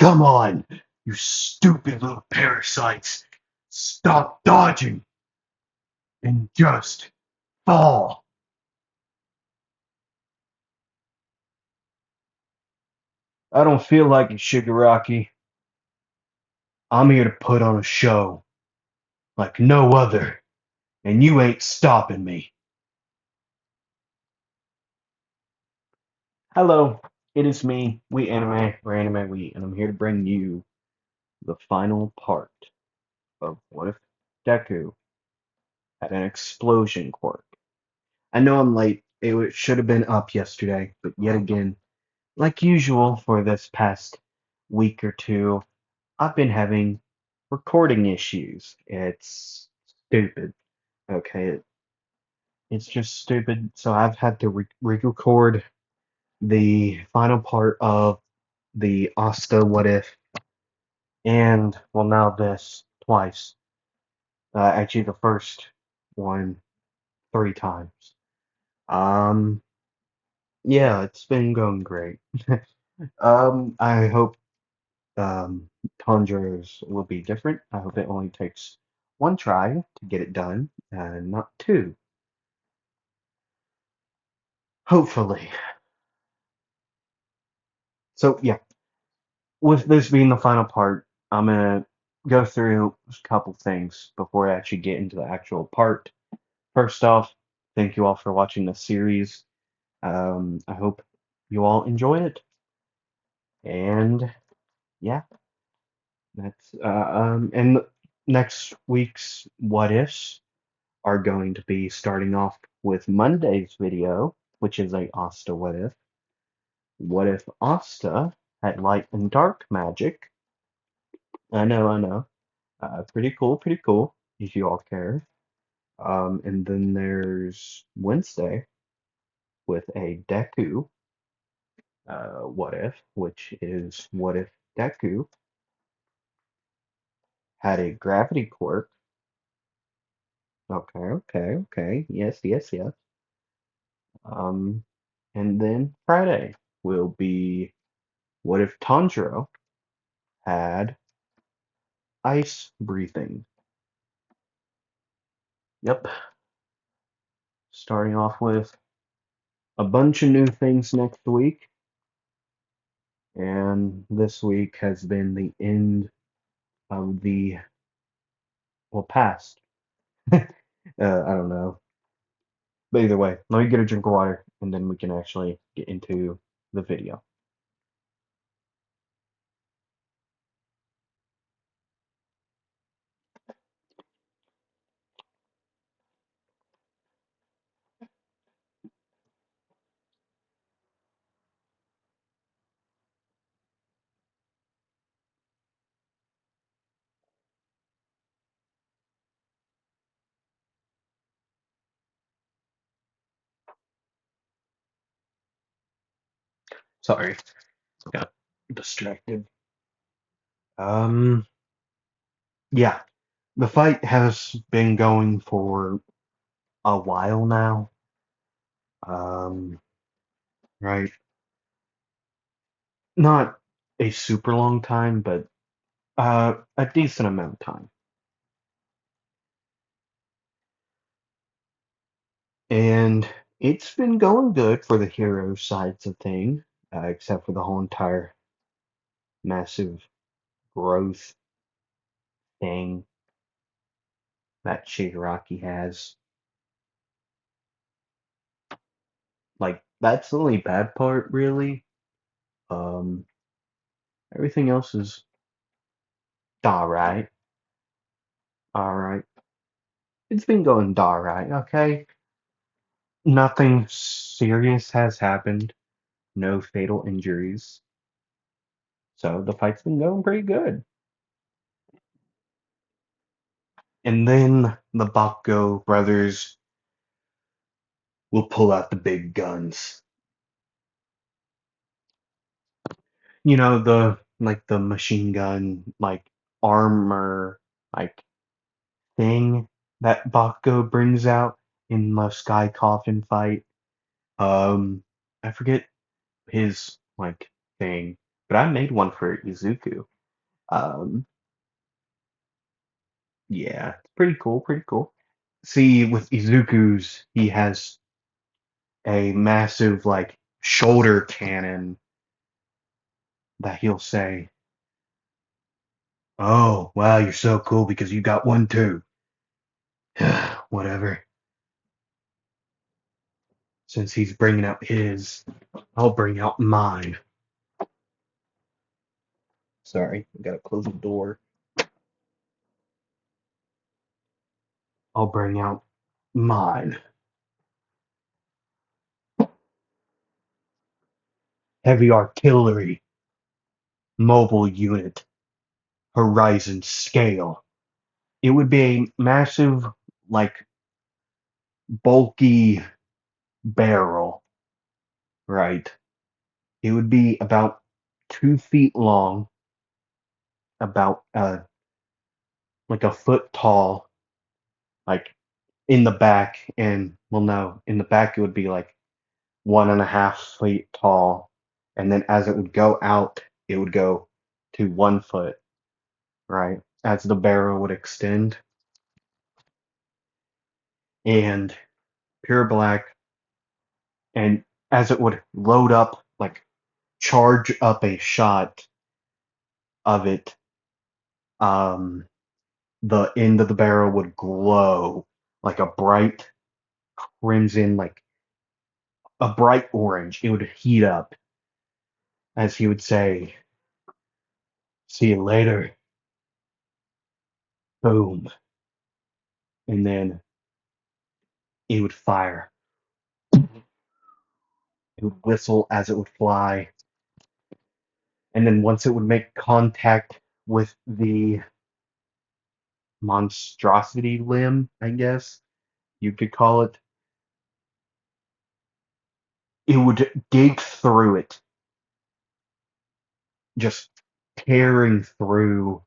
Come on, you stupid little parasites. Stop dodging and just fall. I don't feel like it, Shigaraki. I'm here to put on a show like no other, and you ain't stopping me. Hello, it is me, we're Anime We, and I'm here to bring you the final part of What If Deku had an explosion quirk. I know I'm late. Should have been up yesterday, but yet again, like usual for this past week or two, I've been having recording issues. It's stupid. Okay, it's just stupid. So I've had to re-record the final part of the Asta What If, and well, now this twice. Actually, the first one 3 times. Um, yeah, it's been going great. I hope um Tanjira's will be different. I hope it only takes one try to get it done, and not two. Hopefully. So yeah, with this being the final part, I'm gonna go through a couple things before I actually get into the actual part. First off, thank you all for watching the series. I hope you all enjoy it. And yeah, and next week's what ifs are going to be starting off with Monday's video, which is a Asta what if. What if Asta had light and dark magic? I know. Pretty cool, pretty cool, if you all care. And then there's Wednesday with a Deku what if, which is what if Deku had a gravity quirk. Okay, okay, okay. Yes, yes, yes. Um, and then Friday will be what if Tanjiro had ice breathing? Yep. Starting off with a bunch of new things next week. And this week has been the end of the, well, past. I don't know. But either way, let me get a drink of water and then we can actually get into the video. Sorry, got distracted. Um, yeah, the fight has been going for a while now. Um, right? Not a super long time, but a decent amount of time. And it's been going good for the hero sides of thing, except for the whole entire massive growth thing that Shigaraki has. Like, that's the only bad part, really. Um, Everything else is alright. Alright. It's been going alright, okay? Nothing serious has happened. No fatal injuries. So the fight's been going pretty good. And then the Bakugo brothers will pull out the big guns. You know, the machine gun, like armor, like thing that Bakugo brings out in the Sky Coffin fight. Um, I forget his like thing. but I made one for Izuku. Um, yeah, it's pretty cool, pretty cool. See, with Izuku's, he has a massive like shoulder cannon that he'll say, "Oh, wow, you're so cool because you got one too." Whatever. Since he's bringing out his, I'll bring out mine. Sorry, I gotta close the door. I'll bring out mine. Heavy artillery, mobile unit, horizon scale. It would be a massive, like, bulky barrel, right? It would be about 2 feet long, about like a foot tall, like in the back, and well, no, in the back it would be like 1.5 feet tall, and then as it would go out, it would go to 1 foot, right? As the barrel would extend, and pure black, and as it would load up, like charge up a shot of it, um, the end of the barrel would glow like a bright crimson, like a bright orange. It would heat up as he would say, "See you later." Boom. And then it would fire. It would whistle as it would fly. And then once it would make contact with the monstrosity limb, I guess you could call it would dig through it, just tearing through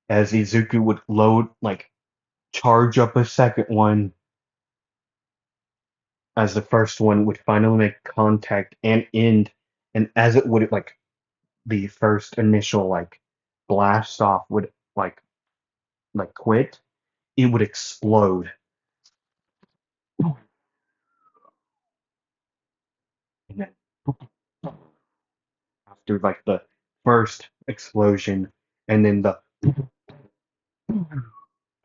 as Izuku would load, like, charge up a second one as the first one would finally make contact and end. And as it would, like, the first initial, like, blast off would, like quit, it would explode. And then after, like, the first explosion, and then the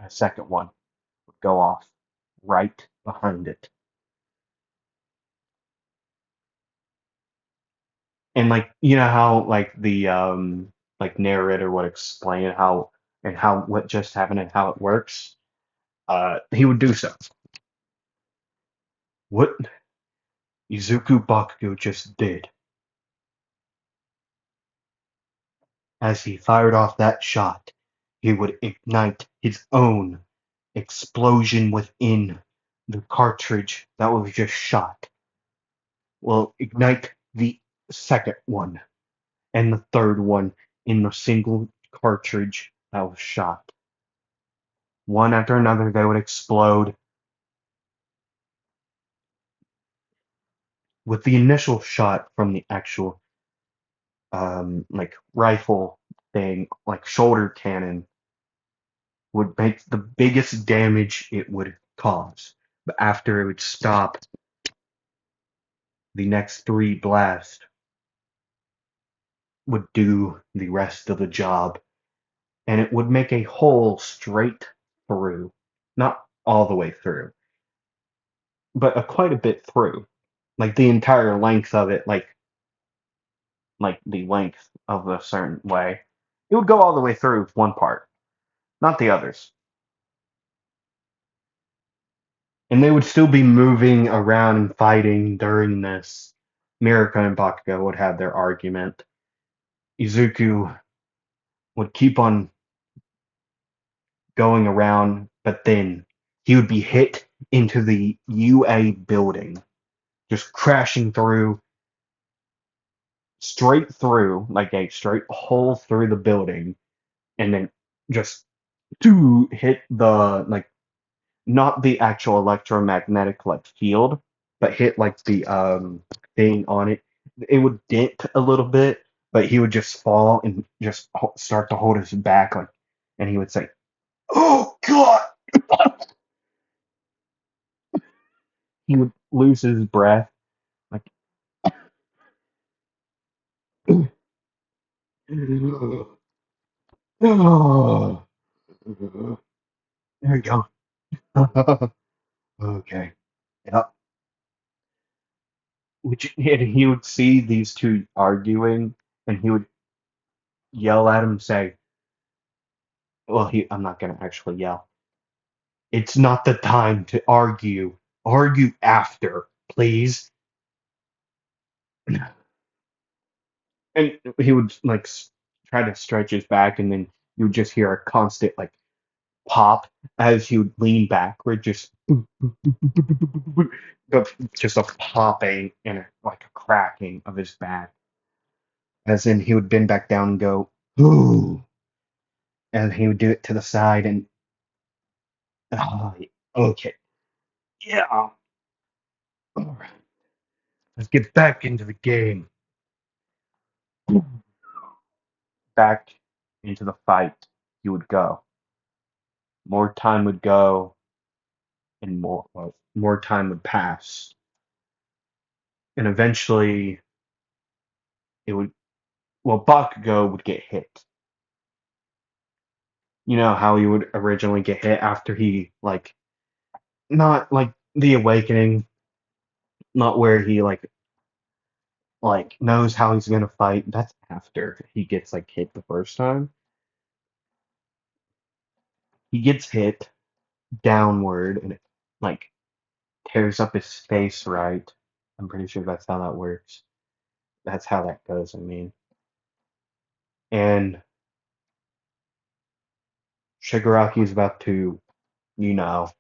second one would go off right behind it. And like you know how like the like narrator would explain how and how what just happened and how it works, he would do so. What Izuku Bakugo just did as he fired off that shot, he would ignite his own explosion within the cartridge that was just shot. Will ignite the second one and the third one in the single cartridge that was shot. One after another, they would explode. With the initial shot from the actual like rifle thing, like shoulder cannon, would make the biggest damage it would cause. But after it would stop, the next three blasts would do the rest of the job, and it would make a hole straight through, not all the way through, but quite a bit through, like the entire length of it, like the length of a certain way. It would go all the way through one part, not the others. And they would still be moving around and fighting during this. Miraka and Bakugo would have their argument. Izuku would keep on going around, but then he would be hit into the UA building, just crashing through, straight through, like a straight hole through the building, and then just to hit the like not the actual electromagnetic like field, but hit like the thing on it. it would dent a little bit, but he would just fall and just start to hold his back like, and he would say, "Oh God!" He would lose his breath like, "Oh, there you go." Okay. Yep. And he would see these two arguing, and he would yell at him, say, "Well, I'm not gonna actually yell. It's not the time to argue. Argue after, please." And he would like try to stretch his back, and then you would just hear a constant like pop as he would lean backward, just just a popping and like a cracking of his back. As in, he would bend back down and go, "Ooh," and he would do it to the side, and oh, okay, yeah, all right, let's get back into the game. Back into the fight, he would go. More time would go, and more time would pass, and eventually it would. Well, Bakugo would get hit. You know how he would originally get hit after he like not like the awakening, not where he like knows how he's gonna fight. That's after he gets like hit the first time. He gets hit downward and it like tears up his face, right? I'm pretty sure that's how that works. That's how that goes, I mean. And Shigaraki is about to, you know,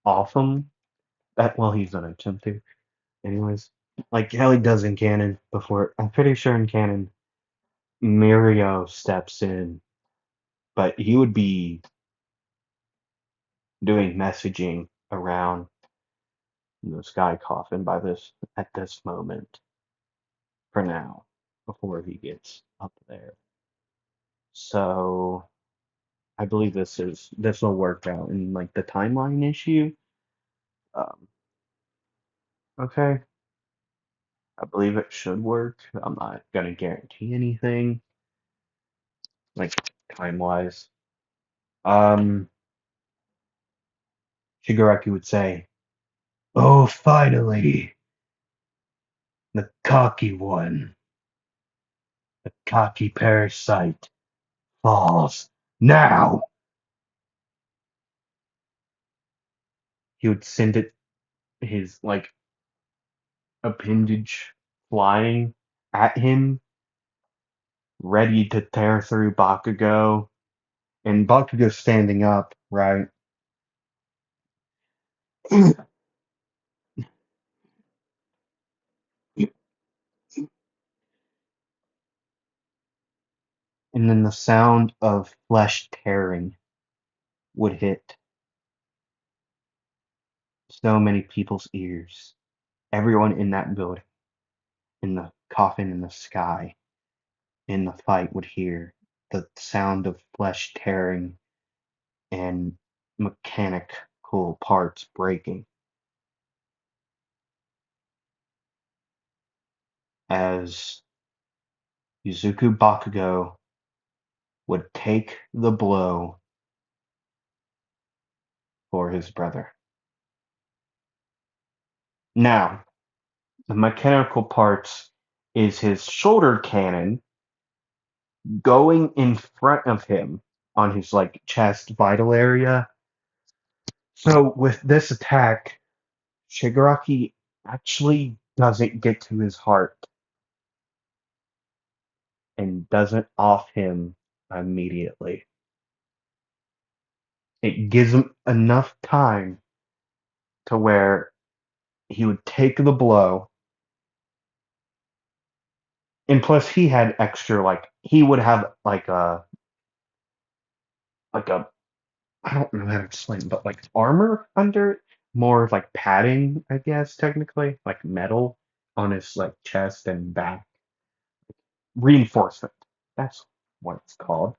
off him. That well, he's gonna attempt to. Anyways, like how he does in canon before. I'm pretty sure in canon, Mirio steps in, but he would be doing messaging around the Sky Coffin by this at this moment for now, before he gets up there. So I believe this will work out in like the timeline issue. Um, okay, I believe it should work. I'm not gonna guarantee anything like time wise. Um, Shigaraki would say, "Oh, finally, the cocky one, the cocky parasite falls now." He would send it his like appendage flying at him, ready to tear through Bakugo, and Bakugo standing up, right? And then the sound of flesh tearing would hit so many people's ears. Everyone in that building, in the coffin in the sky, in the fight would hear the sound of flesh tearing and mechanical parts breaking as Izuku Bakugo would take the blow for his brother. Now, the mechanical parts is his shoulder cannon going in front of him on his like chest vital area. So with this attack, Shigaraki actually doesn't get to his heart and doesn't off him immediately. It gives him enough time to where he would take the blow, and plus he had extra like he would have like a I don't know how to explain, but like armor under it, more like padding, I guess technically, like metal on his like chest and back. Reinforcement. That's what it's called.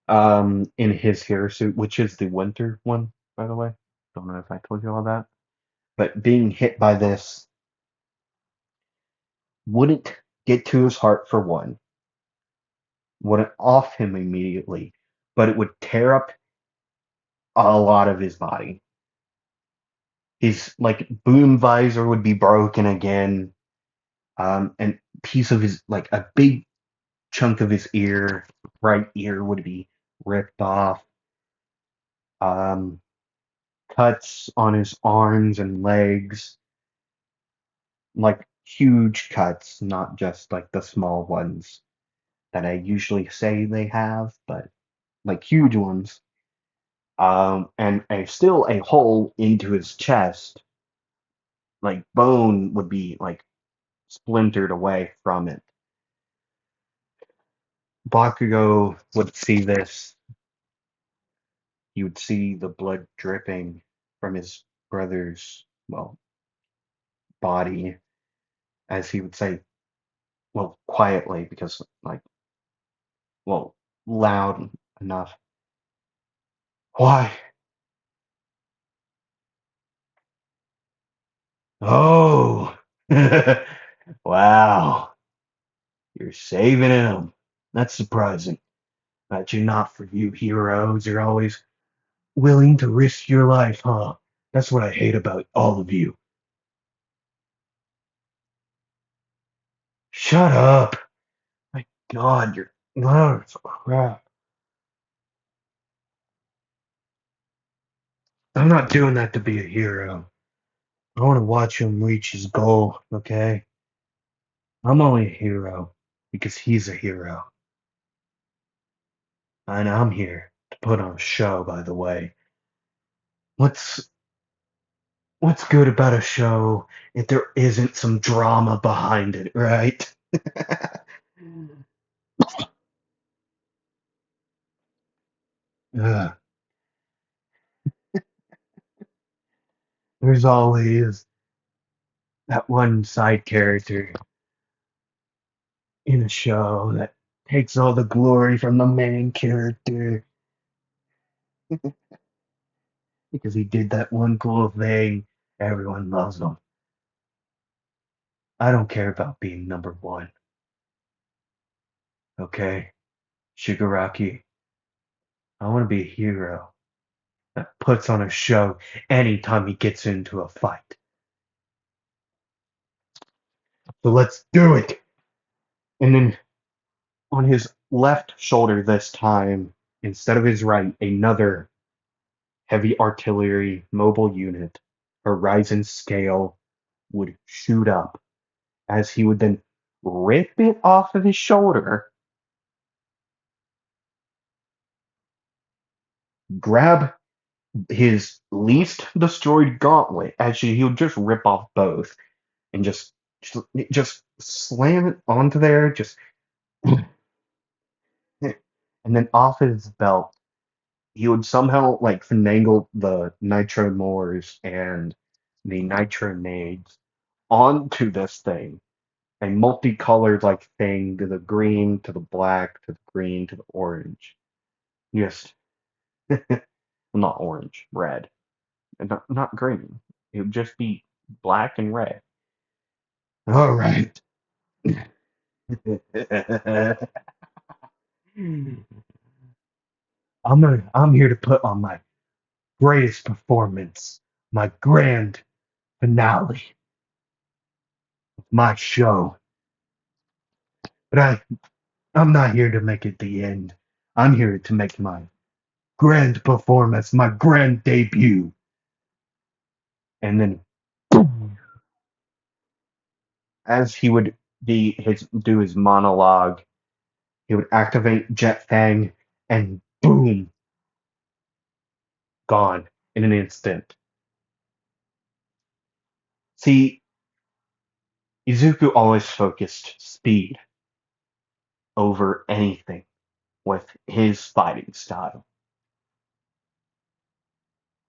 In his hero suit, which is the winter one, by the way. Don't know if I told you all that. But being hit by this wouldn't get to his heart for one, wouldn't off him immediately, but it would tear up a lot of his body. His like boom visor would be broken again, and piece of his like a big chunk of his ear, right ear would be ripped off. Um, Cuts on his arms and legs, like huge cuts, not just like the small ones that I usually say they have, but like huge ones. And still a hole into his chest, like bone would be like splintered away from it. Bakugo would see this. He would see the blood dripping from his brother's, well, body, as he would say, well, quietly, because, like, well, loud enough. Why? Oh! Wow. You're saving him. That's surprising. But you're not for you heroes. You're always willing to risk your life, huh? That's what I hate about all of you. Shut up. My God, you're loud as crap. I'm not doing that to be a hero. I want to watch him reach his goal, okay? I'm only a hero because he's a hero. And I'm here to put on a show, by the way. What's what's good about a show if there isn't some drama behind it, right? Ugh. There's always that one side character in a show that takes all the glory from the main character because he did that one cool thing. Everyone loves him. I don't care about being number one, okay? Shigaraki, I want to be a hero that puts on a show anytime he gets into a fight. So let's do it! And then on his left shoulder this time, instead of his right, another heavy artillery mobile unit, Horizon scale, would shoot up as he would then rip it off of his shoulder, grab his least destroyed gauntlet. Actually, he would just rip off both and just slam it onto there, just and then off his belt, he would somehow like finagle the nitro Moors and the nitro nades onto this thing, a multicolored like thing to the green, to the black, to the green, to the orange. Yes, not orange, red, and not green. It would just be black and red. All right. I'm here to put on my greatest performance, my grand finale of my show. But I'm not here to make it the end. I'm here to make my grand performance, my grand debut. And then boom, as he would do his monologue, he would activate Jet Fang and boom, gone in an instant. See, Izuku always focused speed over anything with his fighting style.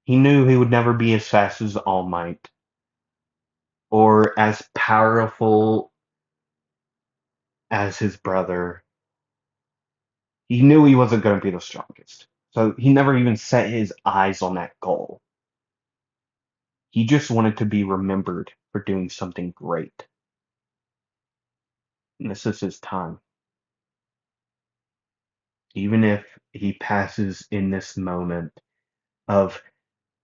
He knew he would never be as fast as All Might, or as powerful as his brother. He knew he wasn't going to be the strongest. So he never even set his eyes on that goal. He just wanted to be remembered for doing something great. And this is his time. Even if he passes in this moment of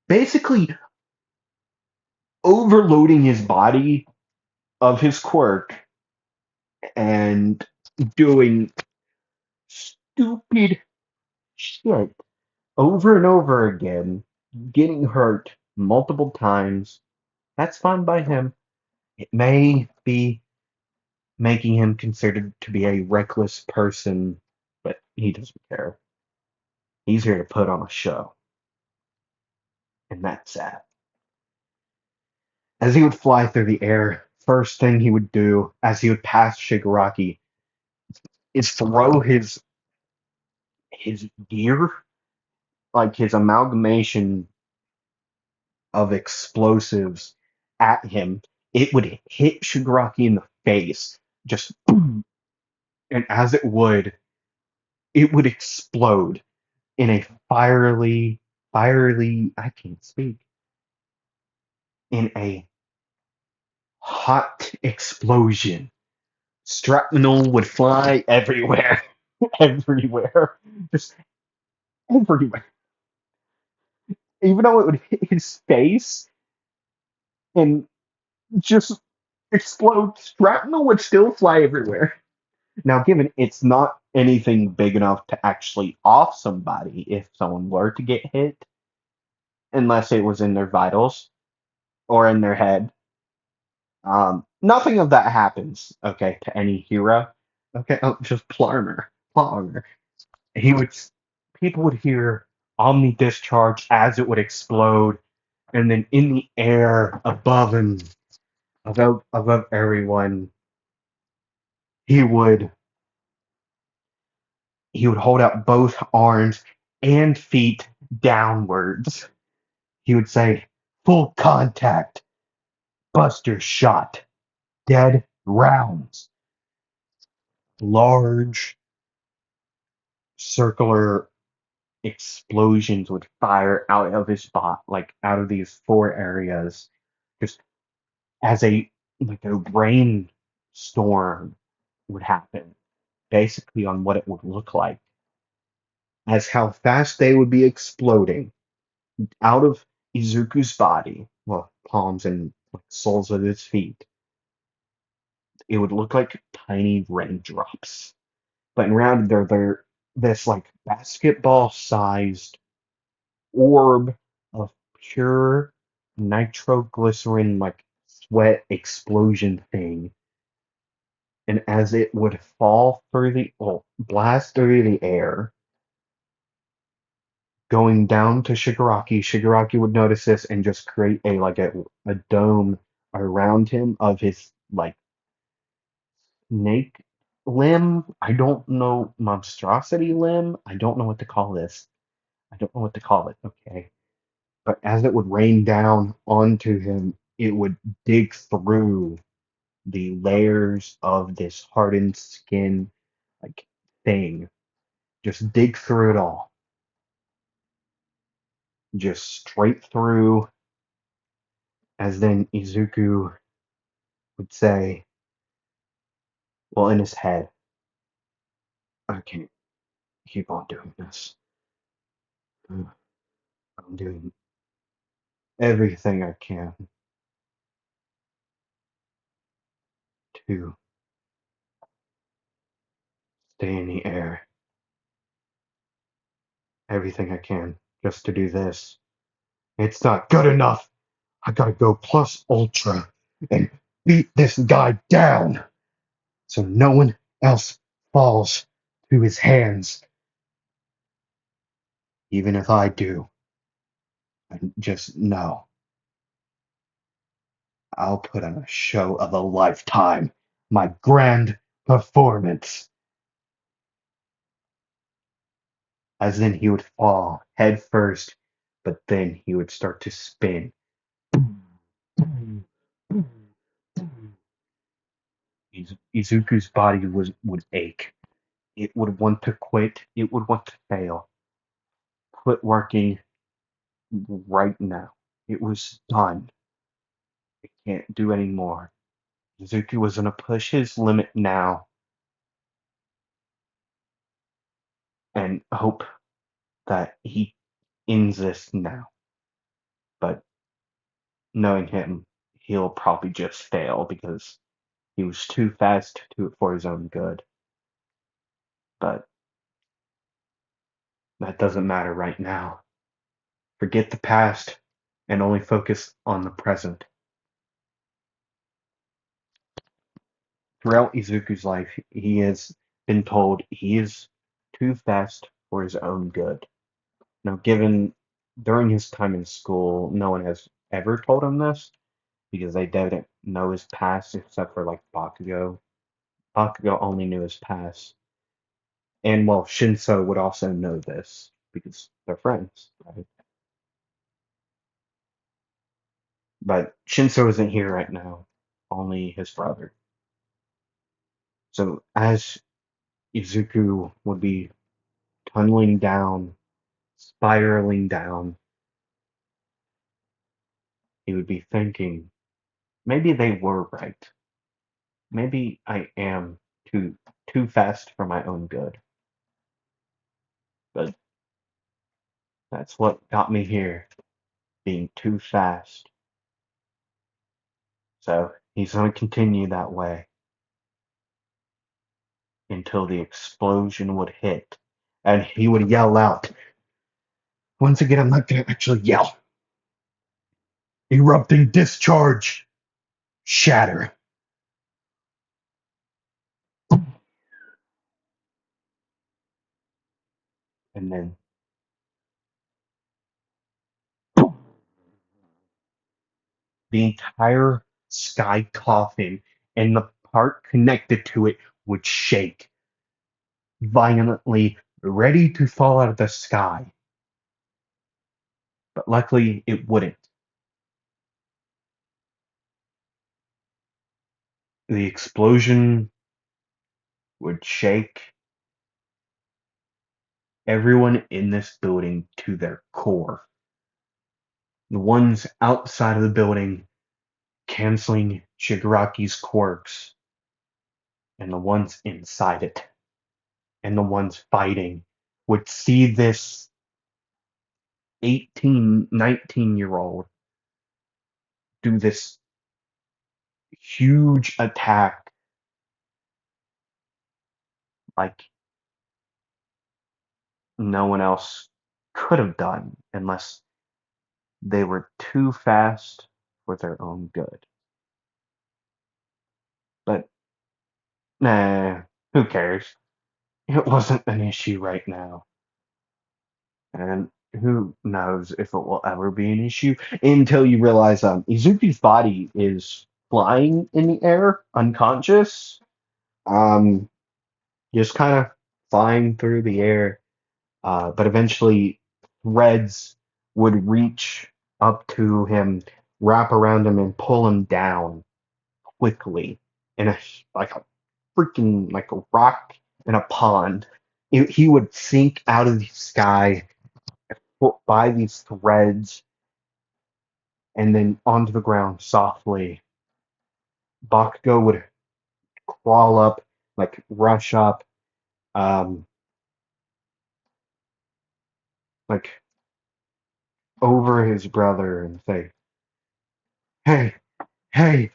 basically overloading his body of his quirk and doing stupid shit over and over again, getting hurt multiple times, that's fine by him. It may be making him considered to be a reckless person, but he doesn't care. He's here to put on a show, and that's sad. As he would fly through the air, first thing he would do as he would pass Shigaraki is throw his gear, like his amalgamation of explosives at him. It would hit Shigaraki in the face, just boom, and as it would explode in a fiery, I can't speak, in a hot explosion. Shrapnel would fly everywhere, everywhere, just everywhere. Even though it would hit his face and just explode, shrapnel would still fly everywhere. Now, given it's not anything big enough to actually off somebody if someone were to get hit, unless it was in their vitals or in their head, nothing of that happens, okay, to any hero. Okay, oh, just Plarner. He would, people would hear Omni discharge as it would explode, and then in the air above him, above everyone, he would he would hold out both arms and feet downwards. He would say, "Full contact, Buster shot, dead rounds." Large circular explosions would fire out of his spot, like out of these four areas, just as a rainstorm would happen, basically on what it would look like, as how fast they would be exploding out of Izuku's body, well, palms and like, soles of his feet. It would look like tiny raindrops. But in reality, they're this like basketball sized orb of pure nitroglycerin like sweat explosion thing. And as it would fall through blast through the air, going down to Shigaraki, Shigaraki would notice this and just create a dome around him of his like snake limb. I don't know, monstrosity limb. I don't know what to call this. I don't know what to call it. Okay. But as it would rain down onto him, it would dig through the layers of this hardened skin like thing. Just dig through it all. Just straight through, as then Izuku would say, well, in his head, I can't keep on doing this. I'm doing everything I can to stay in the air. Everything I can just to do this. It's not good enough. I gotta go plus ultra and beat this guy down so no one else falls to his hands. Even if I do, I just know I'll put on a show of a lifetime. My grand performance. As then he would fall head first, but then he would start to spin. Izuku's body would ache. It would want to quit. It would want to fail. Quit working right now. It was done. It can't do anymore. Izuku was gonna push his limit now and hope that he ends this now. But knowing him, he'll probably just fail because he was too fast to do it for his own good. But that doesn't matter right now. Forget the past and only focus on the present. Throughout Izuku's life, he has been told he is too fast for his own good. Now, given during his time in school, no one has ever told him this because they didn't know his past except for like Bakugo. Bakugo only knew his past. And well, Shinso would also know this because they're friends, right? But Shinso isn't here right now, only his brother. So as Izuku would be tunneling down, spiraling down, he would be thinking, maybe they were right. Maybe I am too fast for my own good. But that's what got me here, being too fast. So he's gonna continue that way until the explosion would hit. And he would yell out. Once again, I'm not gonna actually yell. Erupting discharge. Shatter. And then the entire sky coffin and the part connected to it would shake violently, ready to fall out of the sky. But luckily, it wouldn't. The explosion would shake everyone in this building to their core. The ones outside of the building canceling Shigaraki's quirks, and the ones inside it, and the ones fighting would see this 18, 19-year old do this huge attack like no one else could have done unless they were too fast for their own good. But nah, who cares? It wasn't an issue right now. And who knows if it will ever be an issue until you realize Izuku's body is flying in the air, unconscious, um, just kind of flying through the air. But eventually, threads would reach up to him, wrap around him, and pull him down quickly in a like a freaking like a rock in a pond. He would sink out of the sky by these threads and then onto the ground softly. Bakugo would crawl up, like rush up, um, like over his brother and say, "Hey, hey,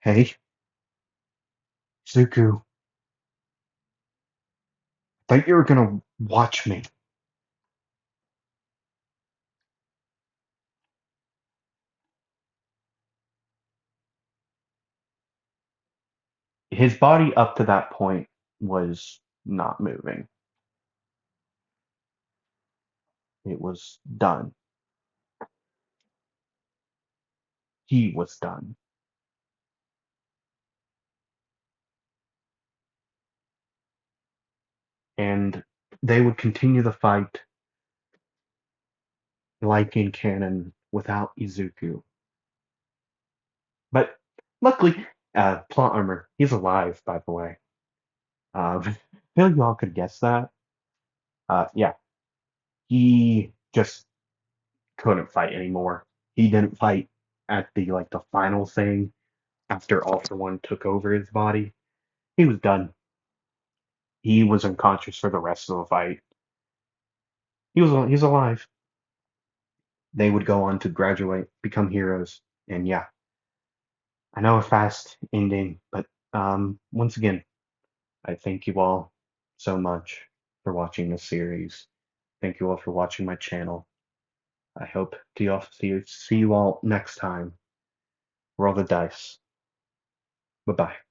hey, Zuku, thought you were gonna watch me." His body up to that point was not moving. It was done. He was done. And they would continue the fight like in canon without Izuku. But luckily, Plot armor. He's alive, by the way. I feel like y'all could guess that. Yeah, he just couldn't fight anymore. He didn't fight at the final thing after All for One took over his body. He was done. He was unconscious for the rest of the fight. He's alive. They would go on to graduate, become heroes, and yeah, I know a fast ending, but once again, I thank you all so much for watching this series. Thank you all for watching my channel. I hope to see you all next time. Roll the dice. Bye bye.